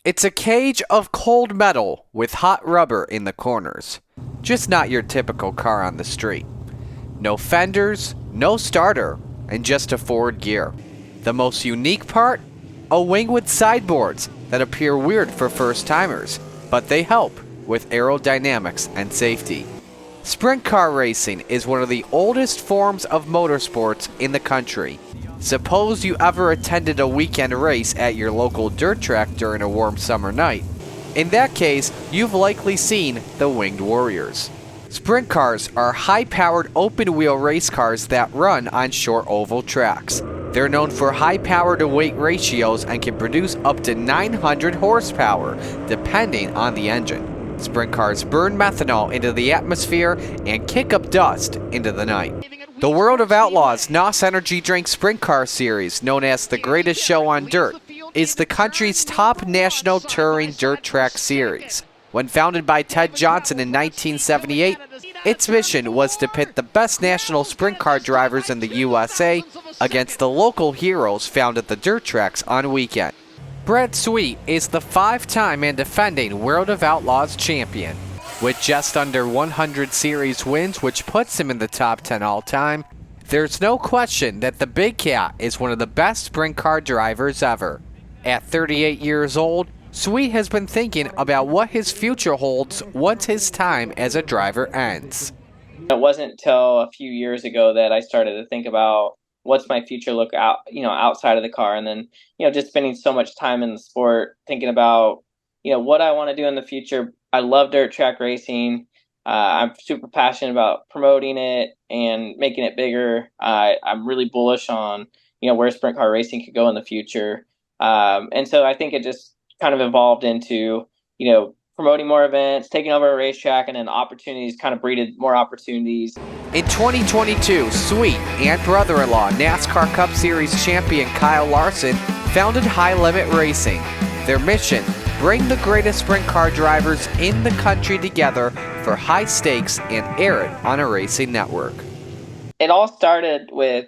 It's a cage of cold metal with hot rubber in the corners. Just not your typical car on the street. No fenders, no starter, and just a forward gear. The most unique part? A wing with sideboards that appear weird for first-timers, but they help with aerodynamics and safety. Sprint car racing is one of the oldest forms of motorsports in the country. Suppose you ever attended a weekend race at your local dirt track during a warm summer night. In that case, you've likely seen the Winged Warriors. Sprint cars are high-powered open-wheel race cars that run on short oval tracks. They're known for high power-to-weight ratios and can produce up to 900 horsepower, depending on the engine. Sprint cars burn methanol into the atmosphere and kick up dust into the night. The World of Outlaws NOS Energy Drink Sprint Car Series, known as the greatest show on dirt, is the country's top national touring dirt track series. When founded by Ted Johnson in 1978, its mission was to pit the best national sprint car drivers in the USA against the local heroes found at the dirt tracks on weekend. Brad Sweet is the 5-time and defending World of Outlaws champion. With just under 100 series wins, which puts him in the top 10 all-time, there's no question that the Big Cat is one of the best sprint car drivers ever. At 38 years old, Sweet has been thinking about what his future holds once his time as a driver ends. It wasn't until a few years ago that I started to think about what's my future look out, outside of the car. And then, just spending so much time in the sport, thinking about, what I want to do in the future. I love dirt track racing. I'm super passionate about promoting it and making it bigger. I'm really bullish on, where sprint car racing could go in the future. And so I think it just kind of evolved into, promoting more events, taking over a racetrack, and then opportunities kind of breeded more opportunities. In 2022, Sweet and brother-in-law NASCAR Cup Series champion Kyle Larson founded High Limit Racing. Their mission: bring the greatest sprint car drivers in the country together for high stakes and air it on a racing network. It all started with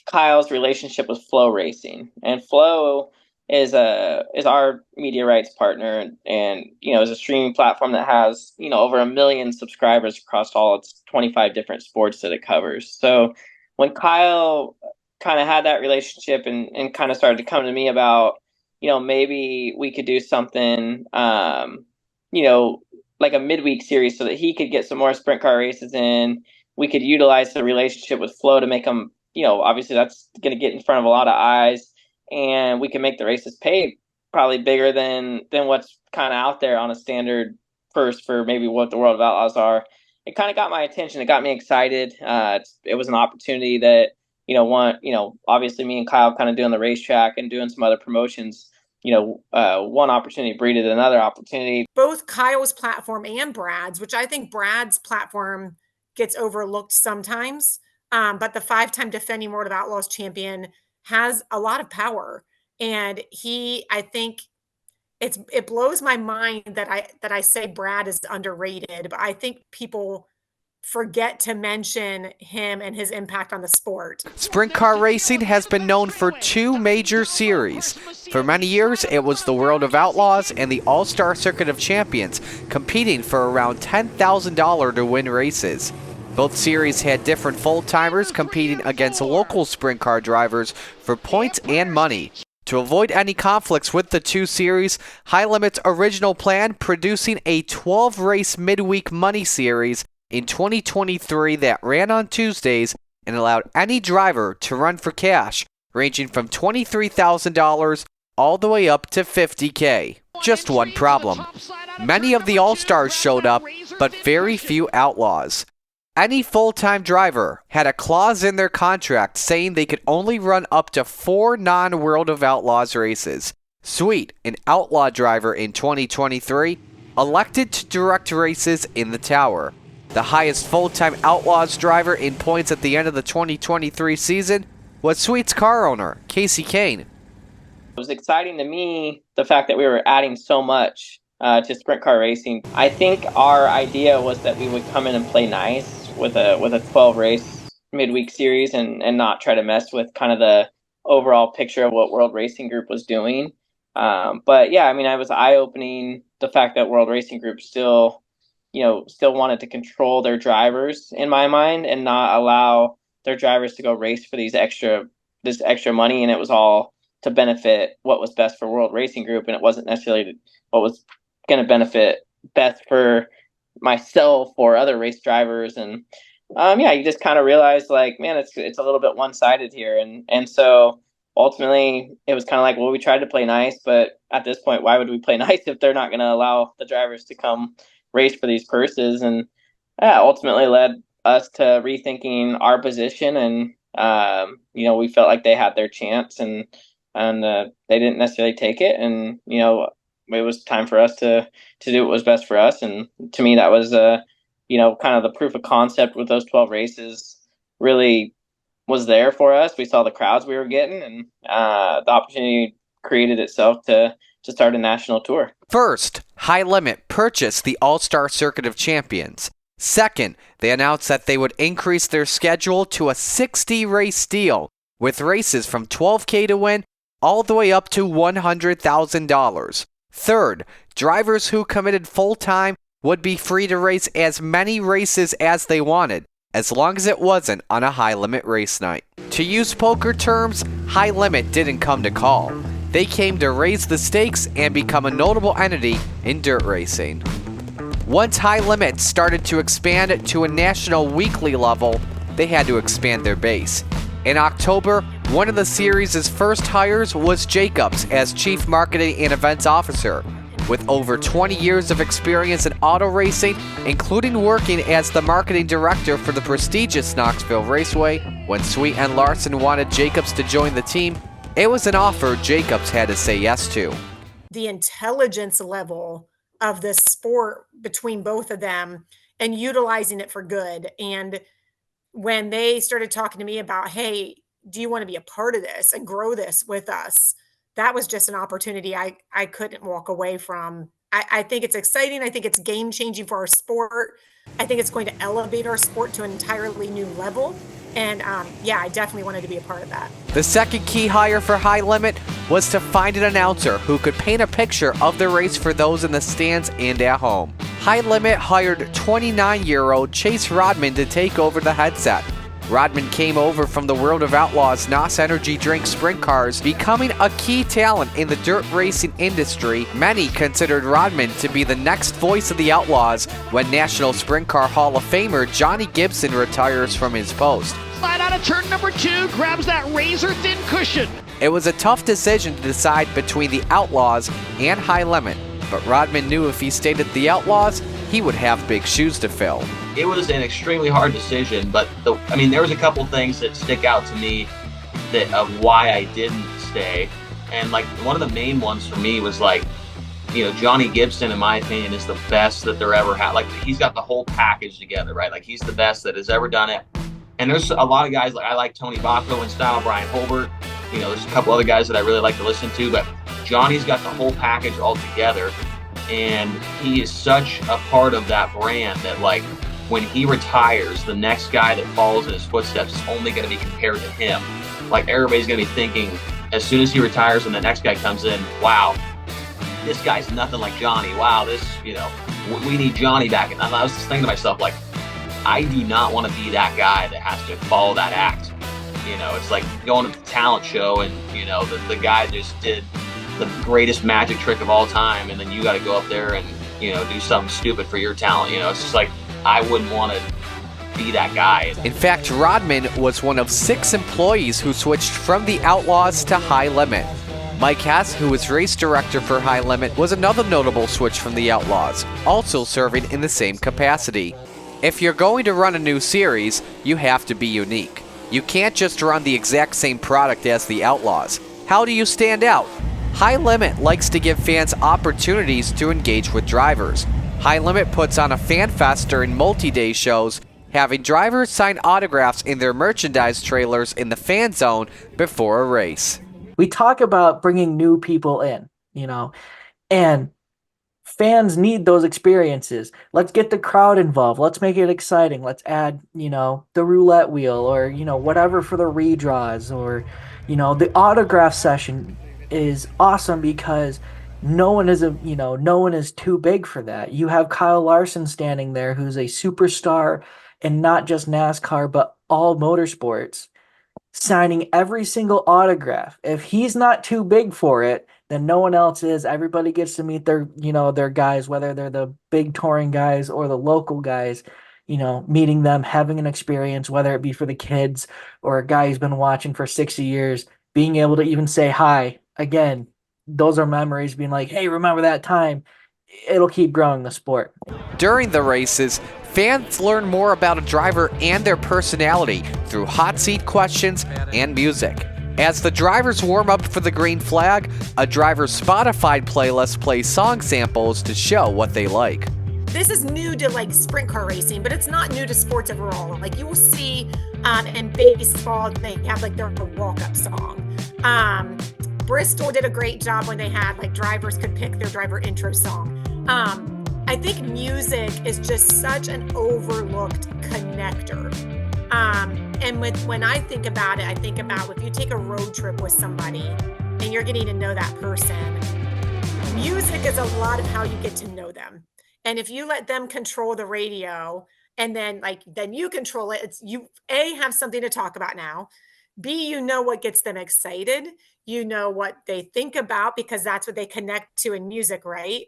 Kyle's relationship with Flow Racing, and Flow is our media rights partner, and is a streaming platform that has over 1 million subscribers across all its 25 different sports that it covers. So when Kyle kind of had that relationship and kind of started to come to me about maybe we could do something like a midweek series so that he could get some more sprint car races in, we could utilize the relationship with Flow to make them, obviously that's going to get in front of a lot of eyes, and we can make the races pay probably bigger than what's kind of out there on a standard purse for maybe what the World of Outlaws are. It kind of got my attention. It got me excited. It was an opportunity that, obviously me and Kyle kind of doing the racetrack and doing some other promotions, one opportunity breeded another opportunity. Both Kyle's platform and Brad's, which I think Brad's platform gets overlooked sometimes, but the 5-time defending World of Outlaws champion has a lot of power, and I think it blows my mind that I say Brad is underrated, but I think people forget to mention him and his impact on the sport. Sprint car racing has been known for 2 major series. For many years, it was the World of Outlaws and the All-Star Circuit of Champions, competing for around $10,000 to win races. Both series had different full-timers competing against local sprint car drivers for points and money. To avoid any conflicts with the 2 series, High Limit's original plan producing a 12-race midweek money series in 2023 that ran on Tuesdays and allowed any driver to run for cash, ranging from $23,000 all the way up to $50K. Just one problem: many of the All-Stars showed up, but very few Outlaws. Any full-time driver had a clause in their contract saying they could only run up to 4 non-World of Outlaws races. Sweet, an Outlaw driver in 2023, elected to direct races in the Tower. The highest full-time Outlaws driver in points at the end of the 2023 season was Sweet's car owner, Casey Kane. It was exciting to me, the fact that we were adding so much to sprint car racing. I think our idea was that we would come in and play nice with a 12-race midweek series and not try to mess with kind of the overall picture of what World Racing Group was doing. But yeah, I mean, I was eye-opening the fact that World Racing Group still, still wanted to control their drivers in my mind and not allow their drivers to go race for this extra money, and it was all to benefit what was best for World Racing Group, and it wasn't necessarily what was going to benefit best for myself or other race drivers. And yeah, you just kind of realize, like, man, it's a little bit one-sided here, and so ultimately it was kind of like, well, we tried to play nice, but at this point, why would we play nice if they're not going to allow the drivers to come race for these purses? And yeah, ultimately led us to rethinking our position, and we felt like they had their chance, and they didn't necessarily take it, and it was time for us to do what was best for us. And to me, that was kind of the proof of concept with those 12 races really was there for us. We saw the crowds we were getting, and the opportunity created itself to start a national tour. First, High Limit purchased the All-Star Circuit of Champions. Second, they announced that they would increase their schedule to a 60-race deal, with races from $12K to win all the way up to $100,000. Third, drivers who committed full-time would be free to race as many races as they wanted, as long as it wasn't on a high-limit race night. To use poker terms, High Limit didn't come to call. They came to raise the stakes and become a notable entity in dirt racing. Once High Limit started to expand to a national weekly level, they had to expand their base. In October, one of the series' first hires was Jacobs as Chief Marketing and Events Officer. With over 20 years of experience in auto racing, including working as the marketing director for the prestigious Knoxville Raceway, when Sweet and Larson wanted Jacobs to join the team, it was an offer Jacobs had to say yes to. The intelligence level of this sport between both of them and utilizing it for good. And when they started talking to me about, hey, do you want to be a part of this and grow this with us? That was just an opportunity I couldn't walk away from. I think it's exciting. I think it's game changing for our sport. I think it's going to elevate our sport to an entirely new level. And yeah, I definitely wanted to be a part of that. The second key hire for High Limit was to find an announcer who could paint a picture of the race for those in the stands and at home. High Limit hired 29-year-old Chase Rodman to take over the headset. Rodman came over from the World of Outlaws NOS Energy Drink Sprint Cars, becoming a key talent in the dirt racing industry. Many considered Rodman to be the next voice of the Outlaws when National Sprint Car Hall of Famer Johnny Gibson retires from his post. Slide out of turn number 2, grabs that razor-thin cushion. It was a tough decision to decide between the Outlaws and High Limit, but Rodman knew if he stayed at the Outlaws, he would have big shoes to fill. It was an extremely hard decision, but there was a couple things that stick out to me of why I didn't stay. And like one of the main ones for me was Johnny Gibson, in my opinion, is the best that there ever had. Like, he's got the whole package together, right? Like, he's the best that has ever done it. And there's a lot of guys, like I like Tony Bacco in style, Brian Holbert. There's a couple other guys that I really like to listen to, but Johnny's got the whole package all together. And he is such a part of that brand that, like, when he retires, the next guy that follows in his footsteps is only going to be compared to him. Like, everybody's going to be thinking, as soon as he retires and the next guy comes in, wow, this guy's nothing like Johnny. Wow, we need Johnny back. And I was just thinking to myself, like, I do not want to be that guy that has to follow that act. It's like going to the talent show and, the guy just did the greatest magic trick of all time, and then you got to go up there and, do something stupid for your talent. It's just like, I wouldn't want to be that guy. In fact, Rodman was one of 6 employees who switched from the Outlaws to High Limit. Mike Hess, who was race director for High Limit, was another notable switch from the Outlaws, also serving in the same capacity. If you're going to run a new series, you have to be unique. You can't just run the exact same product as the Outlaws. How do you stand out? High Limit likes to give fans opportunities to engage with drivers. High Limit puts on a fan fest during multi-day shows, having drivers sign autographs in their merchandise trailers in the fan zone before a race. We talk about bringing new people in, and fans need those experiences. Let's get the crowd involved. Let's make it exciting. Let's add, the roulette wheel or, whatever for the redraws or, the autograph session. is awesome because no one is too big for that. You have Kyle Larson standing there who's a superstar in not just NASCAR but all motorsports, signing every single autograph. If he's not too big for it, then no one else is. Everybody gets to meet their guys, whether they're the big touring guys or the local guys, meeting them, having an experience, whether it be for the kids or a guy who's been watching for 60 years, being able to even say hi. Again, those are memories, being like, hey, remember that time? It'll keep growing the sport. During the races, fans learn more about a driver and their personality through hot seat questions and music. As the drivers warm up for the green flag, a driver's Spotify playlist plays song samples to show what they like. This is new to like sprint car racing, but it's not new to sports overall. Like you will see in baseball, they have like their walk-up song. Bristol did a great job when they had like drivers could pick their driver intro song. I think music is just such an overlooked connector. And when I think about it, I think about if you take a road trip with somebody and you're getting to know that person, music is a lot of how you get to know them. And if you let them control the radio and then you control it, it's you have something to talk about now. B, you know what gets them excited. You know what they think about because that's what they connect to in music, right?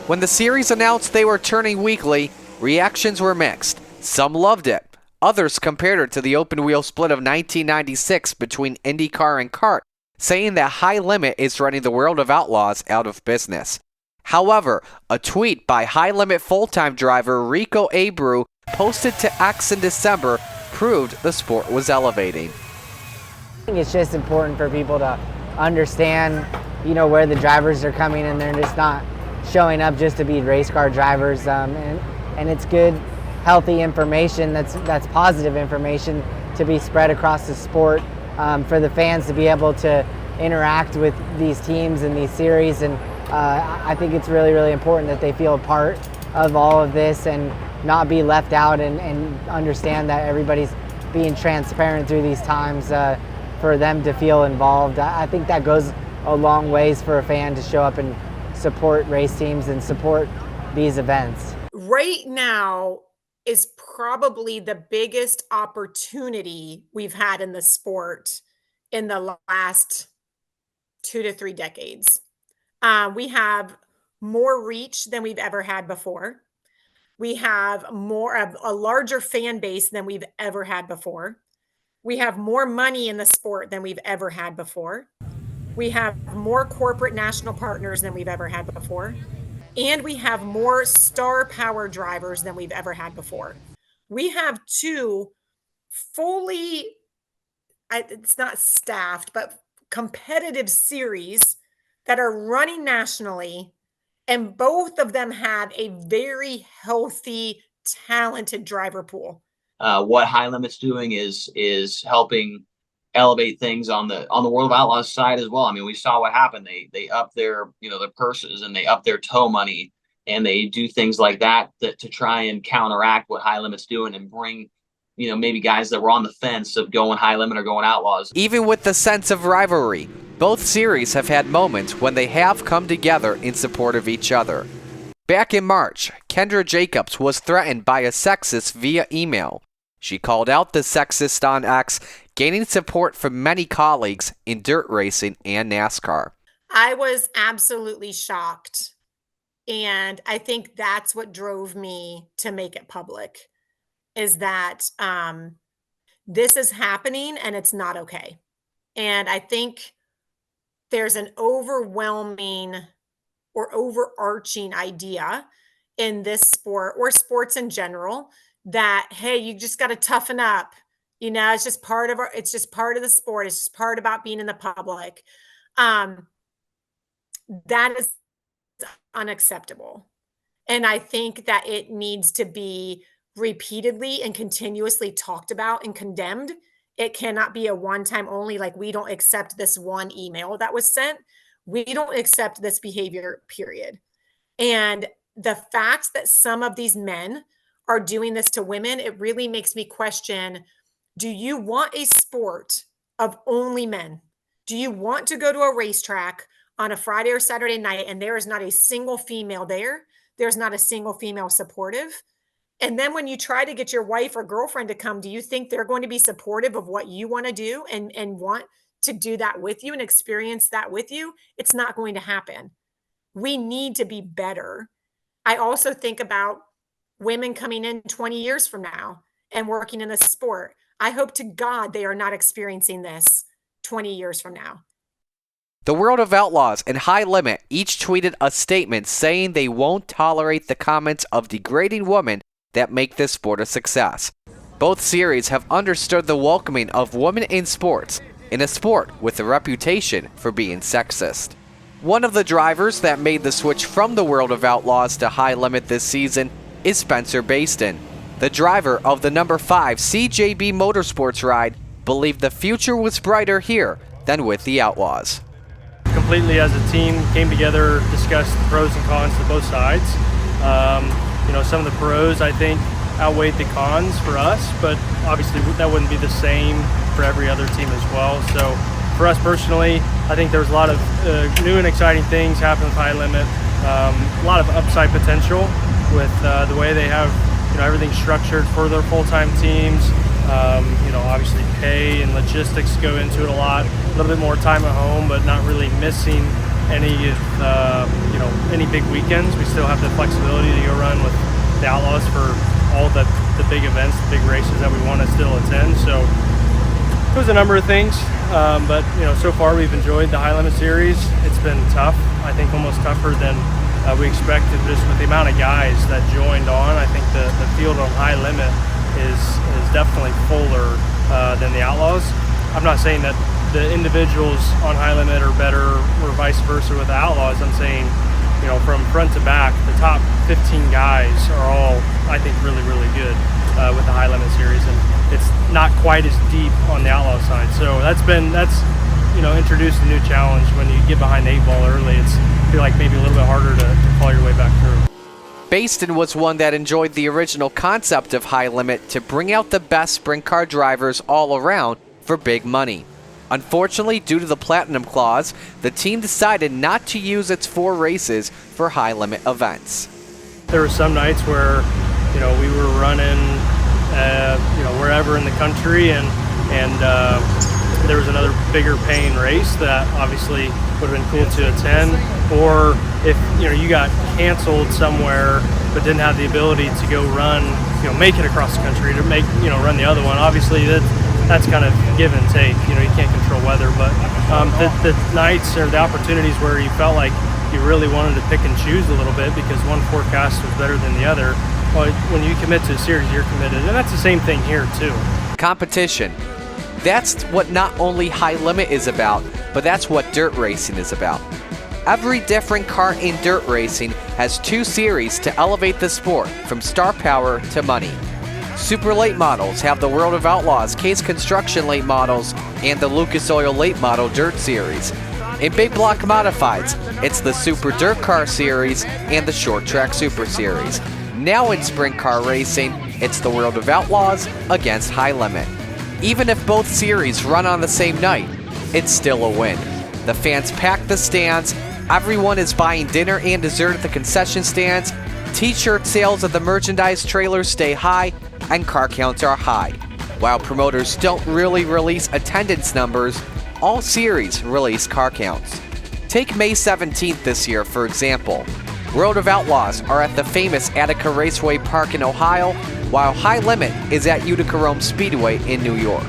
When the series announced they were turning weekly, reactions were mixed. Some loved it. Others compared it to the open-wheel split of 1996 between IndyCar and kart, saying that High Limit is running the World of Outlaws out of business. However, a tweet by High Limit full-time driver Rico Abreu posted to X in December proved the sport was elevating. I think it's just important for people to understand, where the drivers are coming and they're just not showing up just to be race car drivers. And it's good, healthy information that's positive information to be spread across the sport for the fans to be able to interact with these teams and these series. And I think it's really, really important that they feel a part of all of this and not be left out and understand that everybody's being transparent through these times for them to feel involved. I think that goes a long ways for a fan to show up and support race teams and support these events. Right now is probably the biggest opportunity we've had in the sport in the last 2 to 3 decades. We have more reach than we've ever had before. We have a larger fan base than we've ever had before. We have more money in the sport than we've ever had before. We have more corporate national partners than we've ever had before. And we have more star power drivers than we've ever had before. We have 2 fully, it's not staffed, but competitive series that are running nationally. And both of them have a very healthy, talented driver pool. What High Limit's doing is helping elevate things on the World of Outlaws side as well. I mean, we saw what happened. They up their their purses and they up their tow money and they do things like that to try and counteract what High Limit's doing and bring maybe guys that were on the fence of going High Limit or going Outlaws. Even with the sense of rivalry, both series have had moments when they have come together in support of each other. Back in March, Kendra Jacobs was threatened by a sexist via email. She called out the sexist on X, gaining support from many colleagues in dirt racing and NASCAR. I was absolutely shocked. And I think that's what drove me to make it public, is that this is happening and it's not okay. And I think there's an overwhelming or overarching idea in this sport or sports in general that, hey, you just got to toughen up. It's just part of it's just part of the sport. It's just part about being in the public. That is unacceptable. And I think that it needs to be repeatedly and continuously talked about and condemned. It cannot be a one-time only, like we don't accept this one email that was sent. We don't accept this behavior, period. And the fact that some of these men are doing this to women, it really makes me question, do you want a sport of only men? Do you want to go to a racetrack on a Friday or Saturday night and there is not a single female there? There's not a single female supportive. And then when you try to get your wife or girlfriend to come, do you think they're going to be supportive of what you want to do and want to do that with you and experience that with you? It's not going to happen. We need to be better. I also think about women coming in 20 years from now and working in the sport. I hope to God they are not experiencing this 20 years from now. The World of Outlaws and High Limit each tweeted a statement saying they won't tolerate the comments of degrading women that make this sport a success. Both series have understood the welcoming of women in sports, in a sport with a reputation for being sexist. One of the drivers that made the switch from the World of Outlaws to High Limit this season is Spencer Baston. The driver of the number 5 CJB Motorsports ride believed the future was brighter here than with the Outlaws. Completely as a team came together, discussed the pros and cons to both sides. Some of the pros I think outweighed the cons for us, but obviously that wouldn't be the same for every other team as well. So for us personally, I think there's a lot of new and exciting things happening with High Limit. A lot of upside potential with the way they have everything structured for their full-time teams. Obviously pay and logistics go into it a lot. A little bit more time at home, but not really missing any big weekends. We still have the flexibility to go run with the Outlaws for all the big events, the big races that we want to still attend. So there's a number of things, but so far we've enjoyed the High Limit Series. It's been tough. I think almost tougher than we expected, just with the amount of guys that joined on. I think the field on High Limit is definitely fuller than the Outlaws. I'm not saying that the individuals on High Limit are better or vice versa with the Outlaws. I'm saying, from front to back, the top 15 guys are all, I think, really, really good with the High Limit Series, and it's not quite as deep on the Outlaw side. So that's introduced a new challenge. When you get behind the 8 ball early, it's feel like maybe a little bit harder to claw your way back through. Baston was one that enjoyed the original concept of High Limit to bring out the best sprint car drivers all around for big money. Unfortunately, due to the Platinum Clause, the team decided not to use its 4 races for High Limit events. There were some nights where, we were running, wherever in the country, and there was another bigger paying race that obviously would have been cool to attend. Or if you got canceled somewhere but didn't have the ability to go run, make it across the country to run the other one. Obviously that's kind of give and take. You can't control weather, but the nights or the opportunities where you felt like you really wanted to pick and choose a little bit because one forecast was better than the other. Well, when you commit to a series, you're committed, and that's the same thing here too. Competition. That's what not only High Limit is about, but that's what dirt racing is about. Every different car in dirt racing has 2 series to elevate the sport, from star power to money. Super late models have the World of Outlaws Case Construction late models and the Lucas Oil late model dirt series. In big block modifieds, it's the Super Dirt Car series and the Short Track Super series. Now in sprint car racing, it's the World of Outlaws against High Limit. Even if both series run on the same night, it's still a win. The fans pack the stands, everyone is buying dinner and dessert at the concession stands, t-shirt sales at the merchandise trailers stay high, and car counts are high. While promoters don't really release attendance numbers, all series release car counts. Take May 17th this year, for example. World of Outlaws are at the famous Attica Raceway Park in Ohio, while High Limit is at Utica Rome Speedway in New York.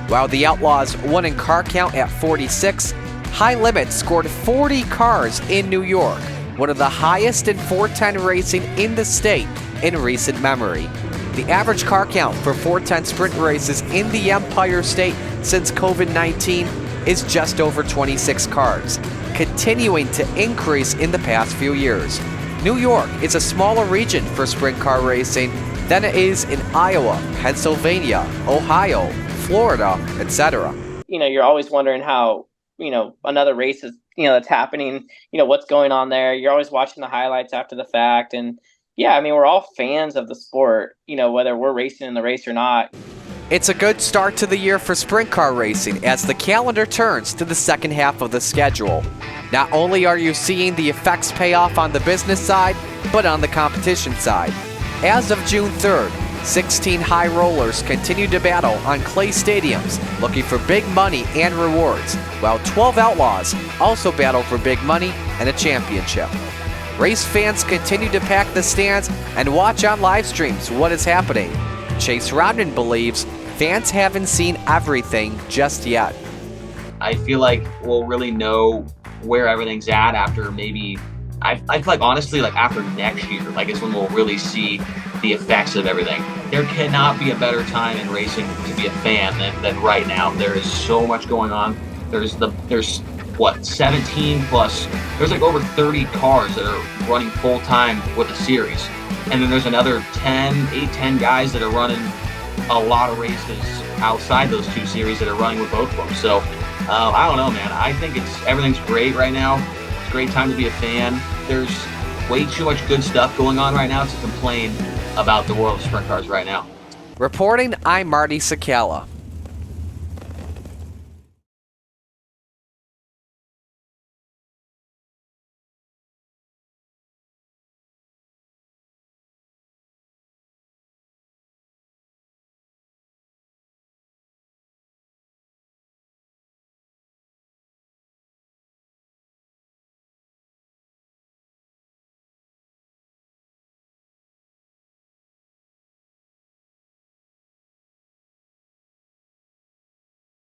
While the Outlaws won in car count at 46, High Limit scored 40 cars in New York, one of the highest in 410 racing in the state in recent memory. The average car count for 410 sprint races in the Empire State since COVID-19 is just over 26 cars, continuing to increase in the past few years. New York is a smaller region for sprint car racing than it is in Iowa, Pennsylvania, Ohio, Florida, etc. You're always wondering how, another race is, that's happening, what's going on there. You're always watching the highlights after the fact. And yeah, we're all fans of the sport, whether we're racing in the race or not. It's a good start to the year for sprint car racing as the calendar turns to the second half of the schedule. Not only are you seeing the effects pay off on the business side, but on the competition side. As of June 3rd, 16 high rollers continue to battle on clay stadiums looking for big money and rewards, while 12 outlaws also battle for big money and a championship. Race fans continue to pack the stands and watch on live streams what is happening. Chase Rodman believes fans haven't seen everything just yet. I feel like we'll really know where everything's at after maybe, I feel like honestly, like after next year, like it's when we'll really see the effects of everything. There cannot be a better time in racing to be a fan than right now. There is so much going on. There's 17 plus, there's like over 30 cars that are running full time with the series. And then there's another 10 guys that are running a lot of races outside those two series that are running with both of them. So I don't know, man. I think everything's great right now. It's a great time to be a fan. There's way too much good stuff going on right now to complain about the world of sprint cars right now. Reporting, I'm Marty Sakala.